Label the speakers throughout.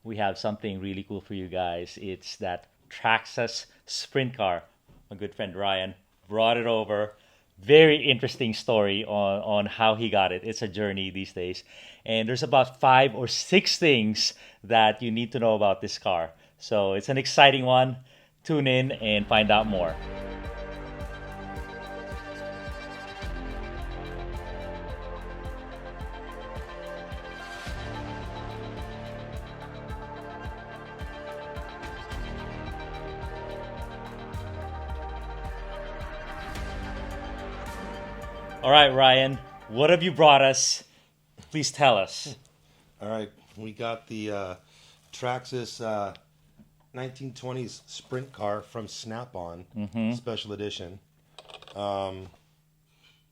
Speaker 1: we have something really cool for you guys. It's that Traxxas sprint car. My good friend Ryan brought it over. Very interesting story on how he got it. It's a journey these days. And there's about 5 or 6 things that you need to know about this car. So it's an exciting one. Tune in and find out more. All right, Ryan, what have you brought us? Please tell us.
Speaker 2: All right, we got the Traxxas 1920s sprint car from Snap-on, special edition.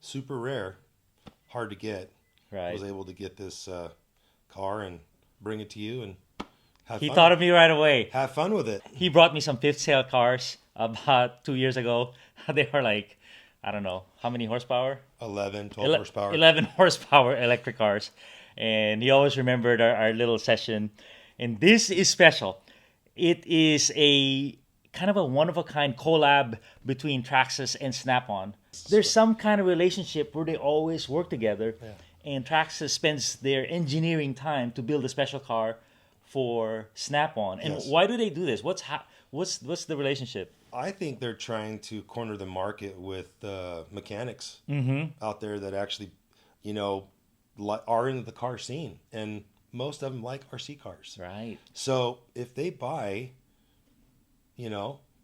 Speaker 2: Super rare, hard to get.
Speaker 1: Right.
Speaker 2: Was able to get this car and bring it to you and have
Speaker 1: He
Speaker 2: fun.
Speaker 1: thought of me right away.
Speaker 2: Have fun with it.
Speaker 1: He brought me some fifth sale cars about 2 years ago. They were like, I don't know, how many horsepower?
Speaker 2: 12 horsepower.
Speaker 1: 11 horsepower electric cars. And he always remembered our little session. And this is special. It is a kind of a one-of-a-kind collab between Traxxas and Snap-on. There's some kind of relationship where they always work together.
Speaker 2: Yeah.
Speaker 1: And Traxxas spends their engineering time to build a special car for Snap-on. And
Speaker 2: Yes.
Speaker 1: why do they do this? What's the relationship?
Speaker 2: I think they're trying to corner the market with mechanics out there that actually, are in the car scene. And most of them like RC cars.
Speaker 1: Right.
Speaker 2: So if they buy,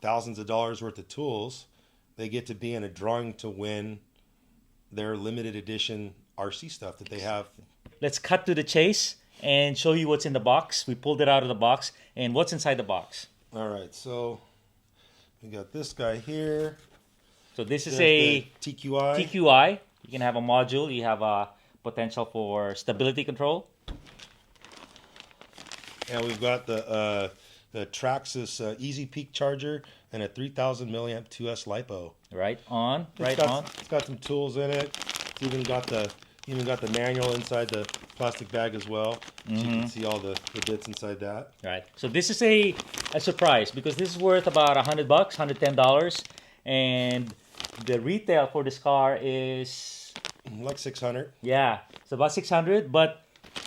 Speaker 2: thousands of dollars worth of tools, they get to be in a drawing to win their limited edition RC stuff that they have.
Speaker 1: Let's cut to the chase and show you what's in the box. We pulled it out of the box. And what's inside the box?
Speaker 2: All right, so we got this guy here.
Speaker 1: So this is
Speaker 2: There's
Speaker 1: a
Speaker 2: the TQI.
Speaker 1: TQI. You can have a module. You have a potential for stability control.
Speaker 2: And we've got the Traxxas Easy Peak charger and a 3000 milliamp 2S LiPo.
Speaker 1: Right on. Right
Speaker 2: It's got,
Speaker 1: on.
Speaker 2: It's got some tools in it. It's even got the manual inside the plastic bag as well. So you can see all the bits inside that.
Speaker 1: Right. So this is a surprise because this is worth about $100, $110, and the retail for this car is
Speaker 2: Like 600.
Speaker 1: yeah, it's about $600, but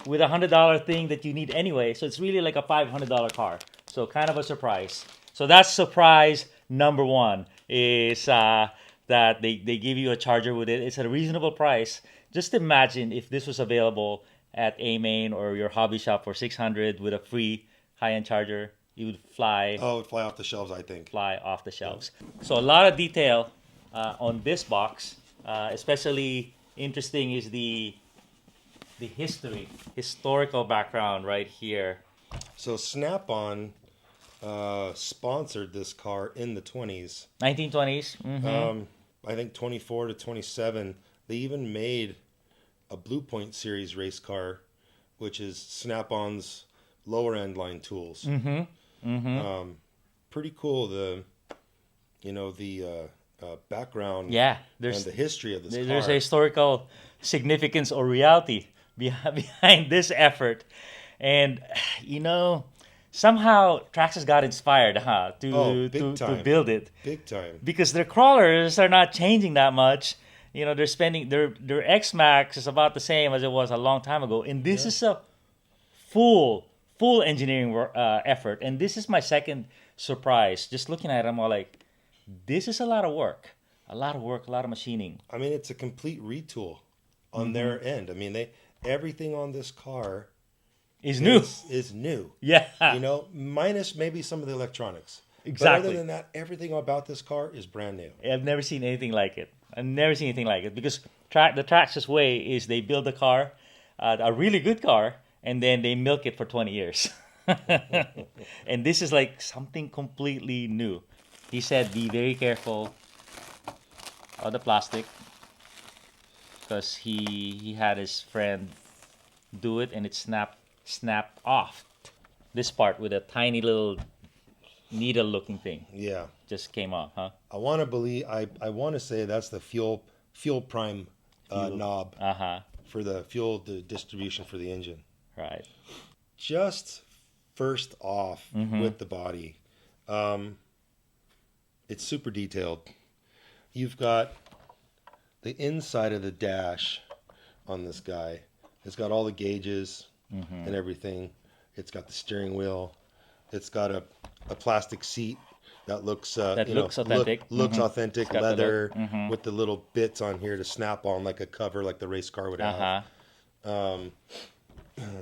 Speaker 1: with a $100 thing that you need anyway, so it's really like a $500 car. So kind of a surprise. So that's surprise number one is that they give you a charger with it. It's at a reasonable price. Just imagine if this was available at A-Main or your hobby shop for $600 with a free high-end charger. You would fly
Speaker 2: Oh, it'd fly off the shelves, I think.
Speaker 1: off the shelves. So a lot of detail on this box. Especially interesting is the historical background right here.
Speaker 2: So Snap-on sponsored this car in the 20s.
Speaker 1: 1920s.
Speaker 2: I think 24 to 27. They even made a Blue Point Series race car, which is Snap-on's lower end line tools. Pretty cool. The background.
Speaker 1: Yeah,
Speaker 2: and the history of this car.
Speaker 1: there's a historical significance or reality behind this effort, and somehow Traxxas got inspired, to build it.
Speaker 2: Big time.
Speaker 1: Because their crawlers are not changing that much. They're spending their X-Max is about the same as it was a long time ago, and this is a full engineering effort. And this is my second surprise. Just looking at it, I'm all like, this is a lot of work, a lot of machining.
Speaker 2: I mean, it's a complete retool on their end. I mean, everything on this car
Speaker 1: Is new.
Speaker 2: is new.
Speaker 1: Yeah.
Speaker 2: Minus maybe some of the electronics.
Speaker 1: Exactly.
Speaker 2: But other than that, everything about this car is brand new.
Speaker 1: I've never seen anything like it. Because the Traxxas way is they build a car, a really good car, and then they milk it for 20 years. And this is like something completely new. He said, be very careful of the plastic because he had his friend do it and it snapped off. This part with a tiny little needle looking thing
Speaker 2: Yeah.
Speaker 1: just came off, huh?
Speaker 2: I want to believe, I want to say that's the fuel prime knob
Speaker 1: Uh-huh.
Speaker 2: for the fuel distribution for the engine.
Speaker 1: Right.
Speaker 2: Just first off with the body, it's super detailed. You've got the inside of the dash on this guy. It's got all the gauges and everything. It's got the steering wheel. It's got a plastic seat that looks
Speaker 1: looks authentic.
Speaker 2: Looks authentic, leather
Speaker 1: look.
Speaker 2: with the little bits on here to snap on like a cover, like the race car would have.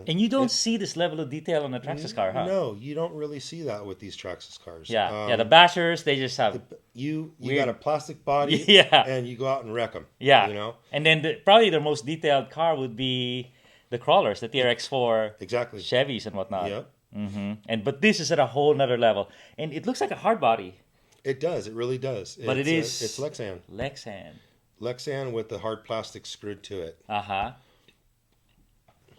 Speaker 1: And you don't see this level of detail on a Traxxas car, huh?
Speaker 2: No, you don't really see that with these Traxxas cars.
Speaker 1: Yeah, the bashers, they just have
Speaker 2: you
Speaker 1: weird...
Speaker 2: got a plastic body, and you go out and wreck them.
Speaker 1: Yeah,
Speaker 2: you know.
Speaker 1: And then probably the most detailed car would be the crawlers, the TRX4,
Speaker 2: exactly,
Speaker 1: Chevys and whatnot.
Speaker 2: Yep.
Speaker 1: But this is at a whole nother level, and it looks like a hard body.
Speaker 2: It does. It really does.
Speaker 1: But
Speaker 2: it's Lexan.
Speaker 1: Lexan
Speaker 2: with the hard plastic screwed to it.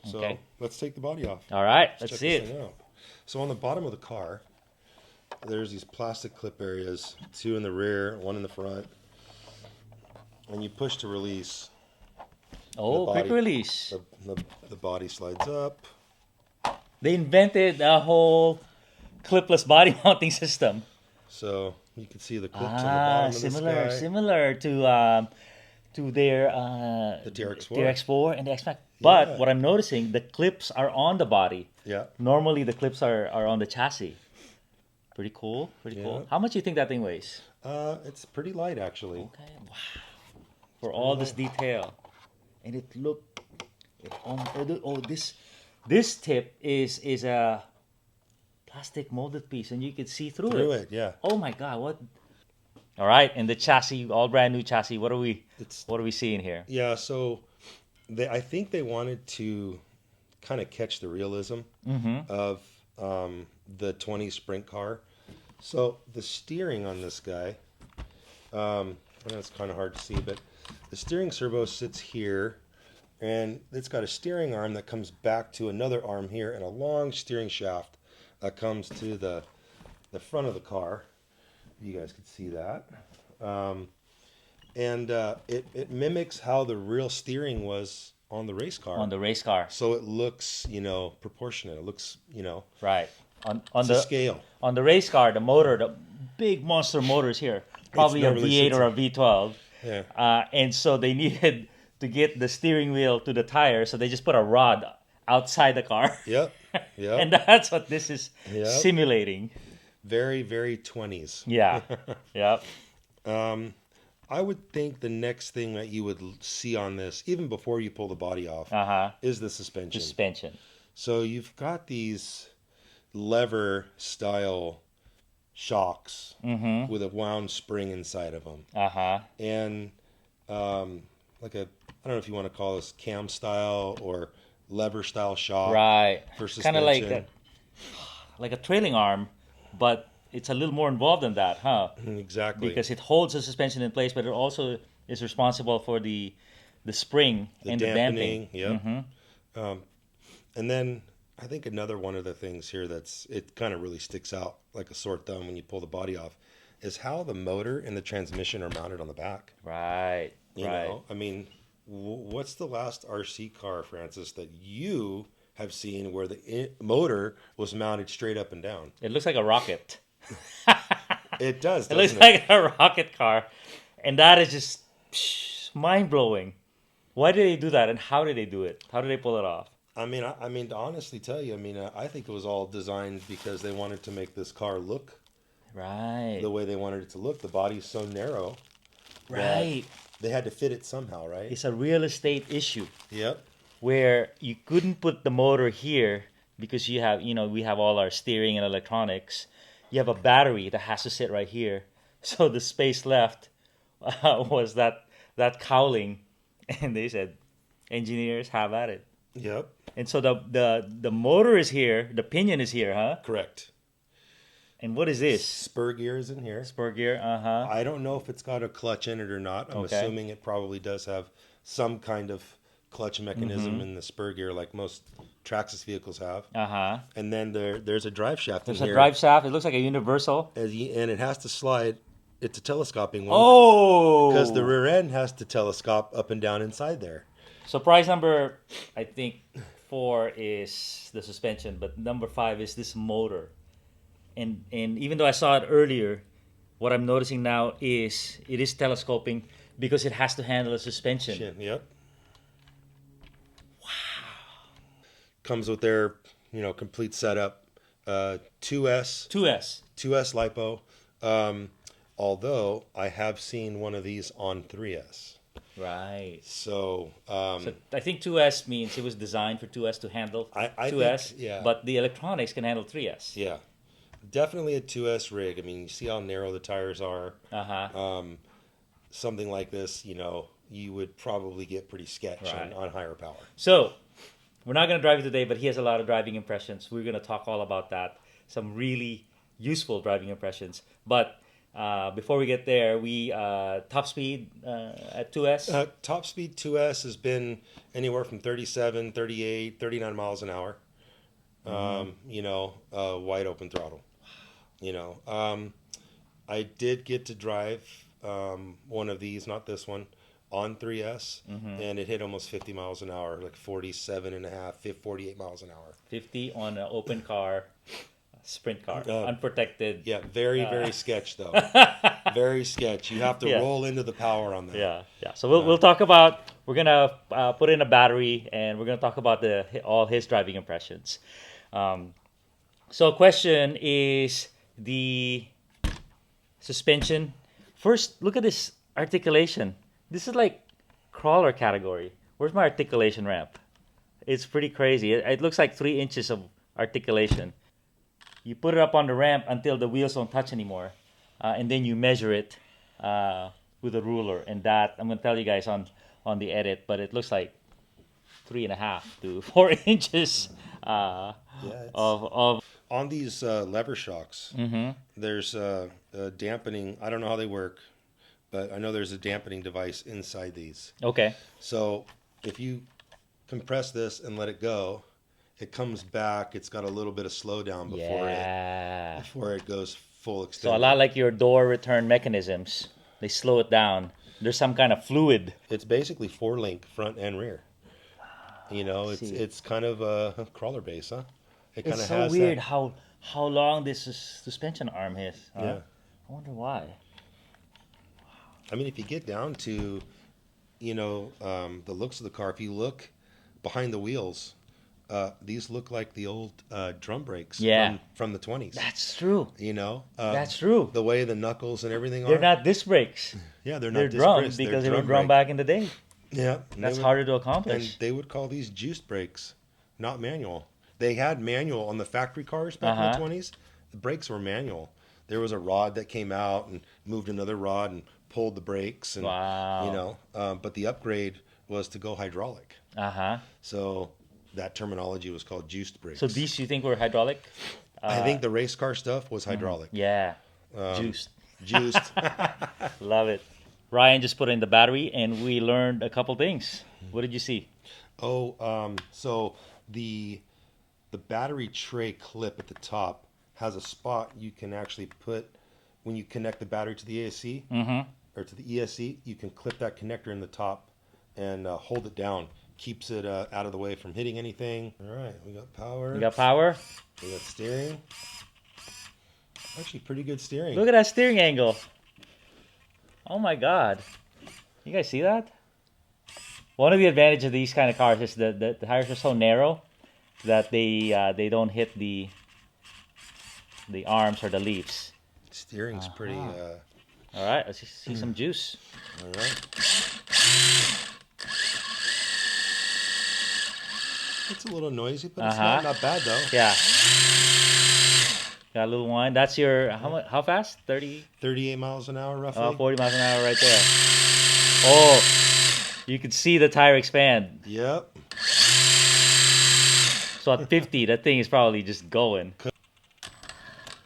Speaker 2: So let's take the body off.
Speaker 1: All right, let's see it.
Speaker 2: So on the bottom of the car, there's these plastic clip areas, 2 in the rear, 1 in the front. And you push to release.
Speaker 1: Oh, quick release.
Speaker 2: The body slides up.
Speaker 1: They invented a whole clipless body mounting system.
Speaker 2: So you can see the clips on the bottom of this guy.
Speaker 1: Similar to their
Speaker 2: the
Speaker 1: TRX4 and the X-Max. But what I'm noticing, the clips are on the body.
Speaker 2: Yeah.
Speaker 1: Normally the clips are on the chassis. Pretty cool. Cool. How much do you think that thing weighs?
Speaker 2: It's pretty light actually.
Speaker 1: Okay. Wow. For all this detail. And it looked this tip is a plastic molded piece, and you can see through it.
Speaker 2: Yeah.
Speaker 1: Oh my God! What? All right, and the chassis, all brand new chassis. What are we seeing here?
Speaker 2: Yeah. So, I think they wanted to kind of catch the realism of the 20 sprint car. So the steering on this guy, I know it's kind of hard to see, but the steering servo sits here. And it's got a steering arm that comes back to another arm here and a long steering shaft that comes to the front of the car. You guys can see that. It mimics how the real steering was on the race car.
Speaker 1: On the race car.
Speaker 2: So it looks, proportionate. It looks,
Speaker 1: Right. On
Speaker 2: the scale.
Speaker 1: On the race car, the motor, the big monster motors here, probably a V8 or a V12.
Speaker 2: Yeah.
Speaker 1: And so they needed to get the steering wheel to the tire, so they just put a rod outside the car.
Speaker 2: Yep.
Speaker 1: And that's what this is simulating.
Speaker 2: Very, very 20s.
Speaker 1: Yeah. Yep.
Speaker 2: I would think the next thing that you would see on this, even before you pull the body off, is the suspension. So you've got these lever style shocks with a wound spring inside of them. And like I don't know if you want to call this cam style or lever style shock.
Speaker 1: Right.
Speaker 2: For suspension.
Speaker 1: Kind of like a trailing arm, but it's a little more involved than that, huh?
Speaker 2: Exactly.
Speaker 1: Because it holds the suspension in place, but it also is responsible for the spring and the damping.
Speaker 2: Yep. And then I think another one of the things here it kind of really sticks out like a sore thumb when you pull the body off is how the motor and the transmission are mounted on the back.
Speaker 1: Right.
Speaker 2: You know, I mean, what's the last RC car, Francis, that you have seen where the motor was mounted straight up and down?
Speaker 1: It looks like a rocket.
Speaker 2: It does.
Speaker 1: It looks like a rocket car, and that is just mind blowing. Why did they do that, and how did they do it? How did they pull it off?
Speaker 2: I mean, to honestly tell you, I think it was all designed because they wanted to make this car look
Speaker 1: right
Speaker 2: the way they wanted it to look. The body's so narrow,
Speaker 1: right?
Speaker 2: They had to fit it somehow, right?
Speaker 1: It's a real estate issue.
Speaker 2: Yep.
Speaker 1: Where you couldn't put the motor here because we have all our steering and electronics. You have a battery that has to sit right here. So the space left was that cowling, and they said, engineers, have at it.
Speaker 2: Yep.
Speaker 1: And so the motor is here, the pinion is here, huh?
Speaker 2: Correct.
Speaker 1: And what is this?
Speaker 2: Spur gear is in here.
Speaker 1: Spur gear,
Speaker 2: I don't know if it's got a clutch in it or not. I'm assuming it probably does have some kind of clutch mechanism in the spur gear like most Traxxas vehicles have. And then there's a drive shaft in here.
Speaker 1: There's a drive shaft. It looks like a universal.
Speaker 2: And it has to slide. It's a telescoping one.
Speaker 1: Oh!
Speaker 2: Because the rear end has to telescope up and down inside there.
Speaker 1: So price number, I think, 4 is the suspension, but number 5 is this motor. And even though I saw it earlier, what I'm noticing now is it is telescoping because it has to handle the suspension.
Speaker 2: Shit, yep. Comes with their, complete setup. 2S
Speaker 1: 2S.
Speaker 2: LiPo. Although I have seen one of these on 3S.
Speaker 1: Right.
Speaker 2: So,
Speaker 1: So I think 2S means it was designed for 2S to handle
Speaker 2: I
Speaker 1: 2S,
Speaker 2: think, yeah.
Speaker 1: but the electronics can handle 3S.
Speaker 2: Yeah. Definitely a 2S rig. I mean, you see how narrow the tires are. Something like this, you would probably get pretty sketch
Speaker 1: Right.
Speaker 2: on higher power.
Speaker 1: So we're not going to drive it today, but he has a lot of driving impressions. We're going to talk all about that. Some really useful driving impressions. But before we get there, we top speed at 2S.
Speaker 2: Top speed 2S has been anywhere from 37, 38, 39 miles an hour. Wide open throttle. I did get to drive one of these, not this one, on 3S, and it hit almost 50 miles an hour, like 47 and a half, 48 miles an hour.
Speaker 1: 50 on an open car, sprint car, unprotected.
Speaker 2: Yeah, very sketch though. Very sketch. You have to roll into the power on that.
Speaker 1: Yeah. So we'll talk about. We're gonna put in a battery, and we're gonna talk about all his driving impressions. So question is the suspension. First, look at this articulation. This is like crawler category. Where's my articulation ramp? It's pretty crazy. It looks like 3 inches of articulation. You put it up on the ramp until the wheels don't touch anymore, and then you measure it with a ruler. And that I'm gonna tell you guys on the edit, but it looks like 3.5 to 4 inches of.
Speaker 2: On these lever shocks, there's a dampening. I don't know how they work, but I know there's a dampening device inside these.
Speaker 1: Okay.
Speaker 2: So if you compress this and let it go, it comes back. It's got a little bit of slowdown before it goes full extent.
Speaker 1: So a lot like your door return mechanisms, they slow it down. There's some kind of fluid.
Speaker 2: It's basically 4-link front and rear. It's kind of a crawler base, huh?
Speaker 1: It's so weird how long this suspension arm is.
Speaker 2: Yeah.
Speaker 1: I wonder why.
Speaker 2: I mean, if you get down to, the looks of the car, if you look behind the wheels, these look like the old drum brakes from the 20s.
Speaker 1: That's true.
Speaker 2: That's
Speaker 1: true.
Speaker 2: The way the knuckles and everything
Speaker 1: They're
Speaker 2: are.
Speaker 1: not disc brakes.
Speaker 2: Yeah, they're
Speaker 1: They're
Speaker 2: not disc
Speaker 1: drums
Speaker 2: brakes.
Speaker 1: because
Speaker 2: They're
Speaker 1: they were drum
Speaker 2: brake.
Speaker 1: back in the day.
Speaker 2: Yeah.
Speaker 1: That's harder to accomplish.
Speaker 2: And they would call these juiced brakes, not manual. They had manual on the factory cars back in the 20s. The brakes were manual. There was a rod that came out and moved another rod and pulled the brakes. And,
Speaker 1: Wow.
Speaker 2: But the upgrade was to go hydraulic. So that terminology was called juiced brakes.
Speaker 1: So these you think were hydraulic?
Speaker 2: I think the race car stuff was hydraulic.
Speaker 1: Yeah. Juiced.
Speaker 2: Juiced.
Speaker 1: Love it. Ryan just put in the battery, and we learned a couple things. What did you see?
Speaker 2: So the battery tray clip at the top has a spot you can actually put when you connect the battery to the ASC or to the ESC. You can clip that connector in the top and hold it down. Keeps it out of the way from hitting anything. All right, we got power.
Speaker 1: You got power?
Speaker 2: We got steering. Actually, pretty good steering.
Speaker 1: Look at that steering angle. Oh my God. You guys see that? One of the advantages of these kind of cars is that the tires are so narrow that they don't hit the arms or the leaves.
Speaker 2: Steering's pretty.
Speaker 1: All right, let's see some juice.
Speaker 2: All right. It's a little noisy, but it's not bad though.
Speaker 1: Yeah. Got a little whine. That's your how fast? 30?
Speaker 2: 38 miles an hour roughly.
Speaker 1: 40 miles an hour right there. Oh, you can see the tire expand.
Speaker 2: Yep.
Speaker 1: So at 50, that thing is probably just going.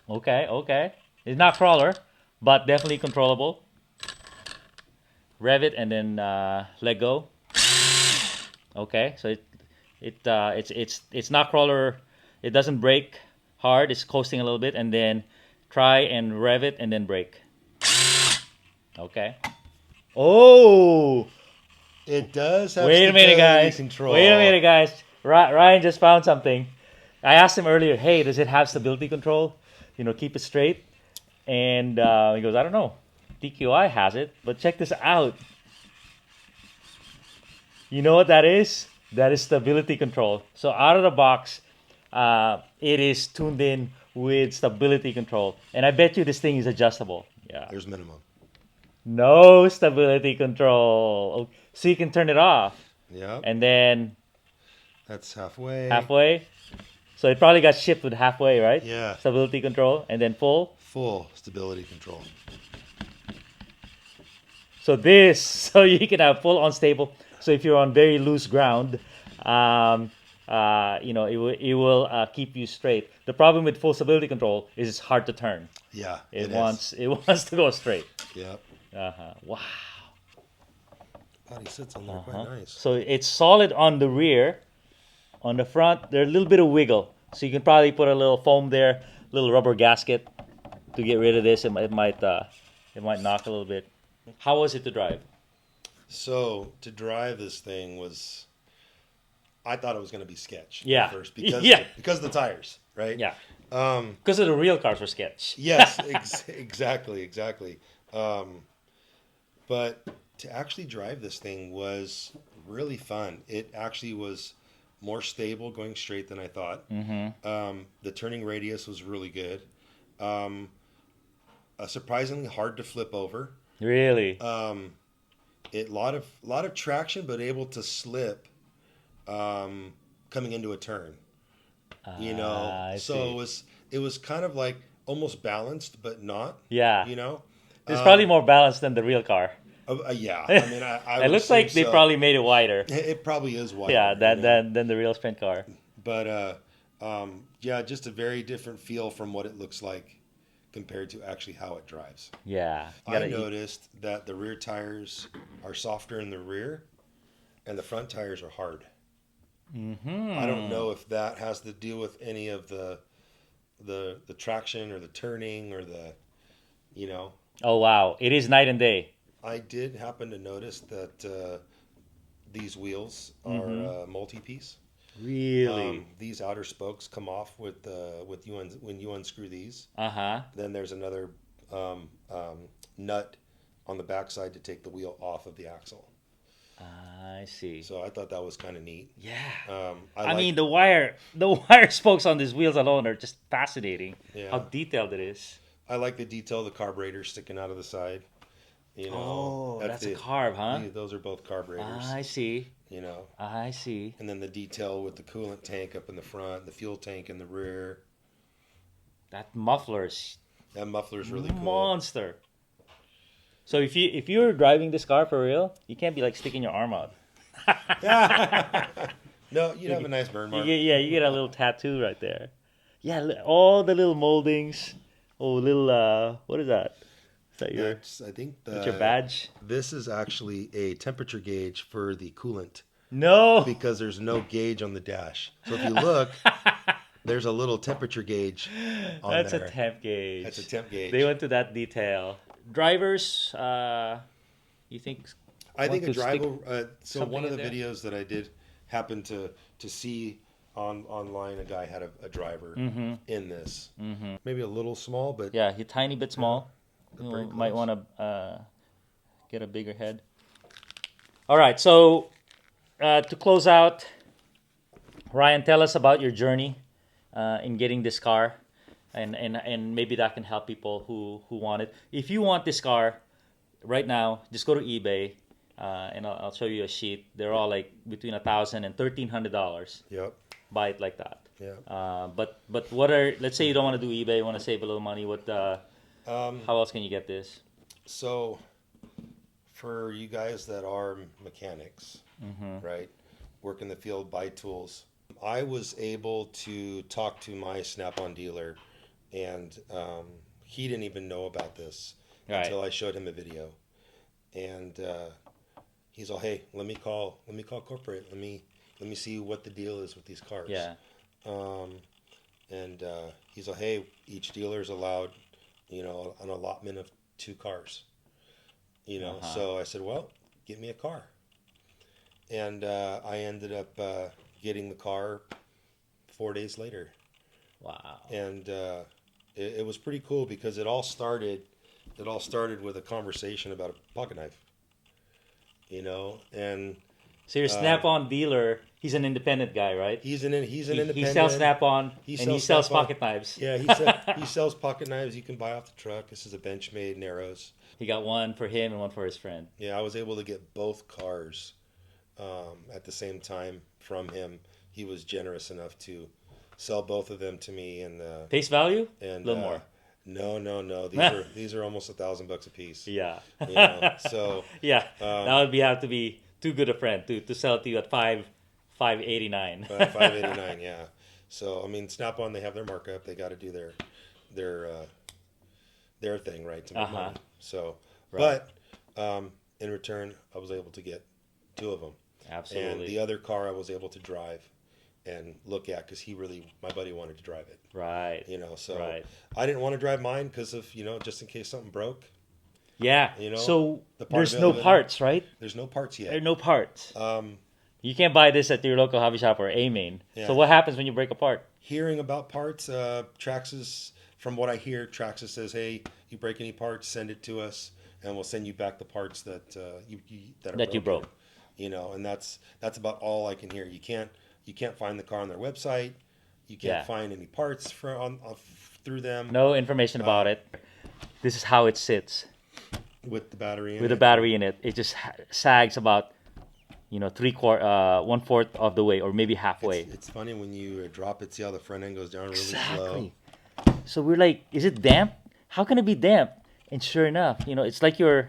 Speaker 1: Okay. It's not crawler, but definitely controllable. Rev it and then let go. Okay, so it's not crawler. It doesn't brake hard. It's coasting a little bit, and then try and rev it and then brake. Okay. Oh.
Speaker 2: It does have
Speaker 1: Wait a minute, guys.
Speaker 2: control.
Speaker 1: Wait a minute, guys. Ryan just found something. I asked him earlier, hey, does it have stability control? Keep it straight. And he goes, I don't know. DQI has it, but check this out. You know what that is? That is stability control. So out of the box, it is tuned in with stability control. And I bet you this thing is adjustable. Yeah.
Speaker 2: There's minimum.
Speaker 1: No stability control. So you can turn it off.
Speaker 2: Yep.
Speaker 1: And then
Speaker 2: That's halfway.
Speaker 1: halfway. So it probably got shipped with halfway, right?
Speaker 2: Yeah.
Speaker 1: Stability control. And then full.
Speaker 2: Full stability control.
Speaker 1: So you can have full unstable. So if you're on very loose ground, it will keep you straight. The problem with full stability control is it's hard to turn.
Speaker 2: Yeah.
Speaker 1: It wants to go straight.
Speaker 2: Yep.
Speaker 1: Wow.
Speaker 2: Body sits on there quite nice.
Speaker 1: So it's solid on the rear. On the front, there's a little bit of wiggle. So you can probably put a little foam there, little rubber gasket to get rid of this. It might knock a little bit. How was it to drive?
Speaker 2: So to drive this thing was, I thought it was going to be sketch
Speaker 1: Yeah.
Speaker 2: at first because
Speaker 1: Yeah.
Speaker 2: because of the tires, right?
Speaker 1: Yeah. Because of the real cars were sketch.
Speaker 2: Yes, exactly. But to actually drive this thing was really fun. It actually was more stable going straight than I thought.
Speaker 1: Mm-hmm.
Speaker 2: The turning radius was really good. Surprisingly hard to flip over.
Speaker 1: Really?
Speaker 2: It lot of traction, but able to slip coming into a turn.
Speaker 1: I
Speaker 2: So
Speaker 1: see.
Speaker 2: it was kind of like almost balanced, but not.
Speaker 1: Yeah. It's
Speaker 2: Um,
Speaker 1: probably more balanced than the real car.
Speaker 2: Yeah. I mean, I
Speaker 1: It
Speaker 2: would
Speaker 1: looks
Speaker 2: assume
Speaker 1: like they
Speaker 2: so.
Speaker 1: probably made it wider.
Speaker 2: It probably is wider.
Speaker 1: Yeah, than the real sprint car.
Speaker 2: But yeah, just a very different feel from what it looks like compared to actually how it drives.
Speaker 1: Yeah.
Speaker 2: I noticed that the rear tires are softer in the rear, and the front tires are hard.
Speaker 1: Mm-hmm.
Speaker 2: I don't know if that has to do with any of the traction or the turning or the.
Speaker 1: Oh wow, it is night and day.
Speaker 2: I did happen to notice that these wheels are multi-piece.
Speaker 1: Really?
Speaker 2: These outer spokes come off with when you unscrew these.
Speaker 1: Uh-huh.
Speaker 2: Then there's another nut on the backside to take the wheel off of the axle.
Speaker 1: I see.
Speaker 2: So I thought that was kind of neat.
Speaker 1: Yeah.
Speaker 2: I
Speaker 1: mean, the wire spokes on these wheels alone are just fascinating.
Speaker 2: Yeah.
Speaker 1: How detailed it is.
Speaker 2: I like the detail of the carburetor sticking out of the side.
Speaker 1: Oh, that's a carb, huh?
Speaker 2: Those are both carburetors.
Speaker 1: I see. I see.
Speaker 2: And then the detail with the coolant tank up in the front, the fuel tank in the rear.
Speaker 1: That muffler's
Speaker 2: That muffler's really cool.
Speaker 1: monster. So if you're driving this car for real, you can't be like sticking your arm out.
Speaker 2: No, you'd have a nice burn mark.
Speaker 1: You get a little tattoo right there. Yeah, all the little moldings. Oh, little what is that? Is that your?
Speaker 2: I think
Speaker 1: That's your badge.
Speaker 2: This is actually a temperature gauge for the coolant
Speaker 1: No.
Speaker 2: because there's no gauge on the dash. So if you look, there's a little temperature gauge on
Speaker 1: That's
Speaker 2: there.
Speaker 1: a temp gauge.
Speaker 2: That's a temp gauge.
Speaker 1: They went to that detail. Drivers, you think?
Speaker 2: I think a
Speaker 1: want to stick
Speaker 2: driver. So one of the
Speaker 1: something in
Speaker 2: videos that I did happen to see online, a guy had a driver in this.
Speaker 1: Mm-hmm.
Speaker 2: Maybe a little small, but
Speaker 1: Yeah, a tiny bit small.
Speaker 2: Very
Speaker 1: You might
Speaker 2: close.
Speaker 1: want to get a bigger head. All right, so to close out, Ryan, tell us about your journey in getting this car, and maybe that can help people who want it. If you want this car right now, just go to eBay, and I'll show you a sheet. They're all like between $1,000 and $1,300.
Speaker 2: Yep.
Speaker 1: Buy it like that.
Speaker 2: Yeah.
Speaker 1: But what are, let's say you don't want to do eBay, you want to save a little money. How else can you get this?
Speaker 2: So, for you guys that are mechanics, right, work in the field, buy tools, I was able to talk to my Snap-on dealer, and he didn't even know about this until I showed him a video, and he's all, "Hey, let me call corporate. Let me see what the deal is with these cars."
Speaker 1: Yeah.
Speaker 2: And he's all, "Hey, each dealer is allowed, an allotment of 2 cars." So I said, "Well, get me a car." And I ended up getting the car 4 days later.
Speaker 1: Wow.
Speaker 2: And it was pretty cool because it all started with a conversation about a pocket knife, you know. And
Speaker 1: So your Snap-on dealer, he's an independent guy, right?
Speaker 2: he's an independent.
Speaker 1: He sells Snap-on and he sells
Speaker 2: Snap-on.
Speaker 1: pocket knives.
Speaker 2: Yeah, he sells pocket knives you can buy off the truck. This is a Benchmade Narrows.
Speaker 1: He got one for him and one for his friend.
Speaker 2: Yeah, I was able to get both cars at the same time from him. He was generous enough to sell both of them to me, and
Speaker 1: Face value?
Speaker 2: and
Speaker 1: A little more.
Speaker 2: No. These are almost $1,000 a piece.
Speaker 1: Yeah.
Speaker 2: You know, so
Speaker 1: yeah. That would have to be too good a friend to sell it to you at $589.
Speaker 2: $589. Yeah. So I mean, Snap-on, they have their markup. They got to do their thing, right, to make money. So,
Speaker 1: Right.
Speaker 2: but in return, I was able to get two of them.
Speaker 1: Absolutely.
Speaker 2: And the other car I was able to drive and look at because my buddy wanted to drive it.
Speaker 1: Right.
Speaker 2: You know, so
Speaker 1: Right.
Speaker 2: I didn't want to drive mine because of, just in case something broke.
Speaker 1: Yeah.
Speaker 2: You know,
Speaker 1: So
Speaker 2: the part
Speaker 1: there's no
Speaker 2: availability.
Speaker 1: parts, right?
Speaker 2: There's no parts
Speaker 1: There are
Speaker 2: yet.
Speaker 1: no parts. You can't buy this at your local hobby shop or A-Main.
Speaker 2: Yeah.
Speaker 1: So what happens when you break apart?
Speaker 2: Hearing about parts, Traxxas, from what I hear, Traxxas says, "Hey, you break any parts, send it to us, and we'll send you back the parts that
Speaker 1: You broke.
Speaker 2: You know, and that's about all I can hear. You can't find the car on their website. You can't
Speaker 1: Yeah.
Speaker 2: find any parts through them
Speaker 1: No information about it. This is how it sits
Speaker 2: with the battery in
Speaker 1: with
Speaker 2: it.
Speaker 1: the battery in it. It just sags about 1/4 of the way, or maybe halfway.
Speaker 2: It's funny when you drop it. See how the front end goes down really
Speaker 1: Exactly.
Speaker 2: slow.
Speaker 1: So we're like, is it damp? How can it be damp? And sure enough, it's like your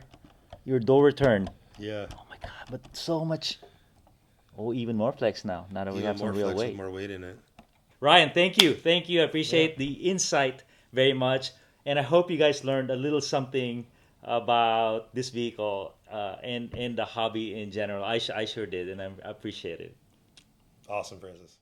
Speaker 1: door return.
Speaker 2: Yeah.
Speaker 1: Oh my god! But so much. Oh, even more flex now. Now that we have some real
Speaker 2: flex,
Speaker 1: weight.
Speaker 2: more weight in it.
Speaker 1: Ryan, thank you. I appreciate the insight very much, and I hope you guys learned a little something about this vehicle and the hobby in general. I sure did, and I appreciate it.
Speaker 2: Awesome, Francis.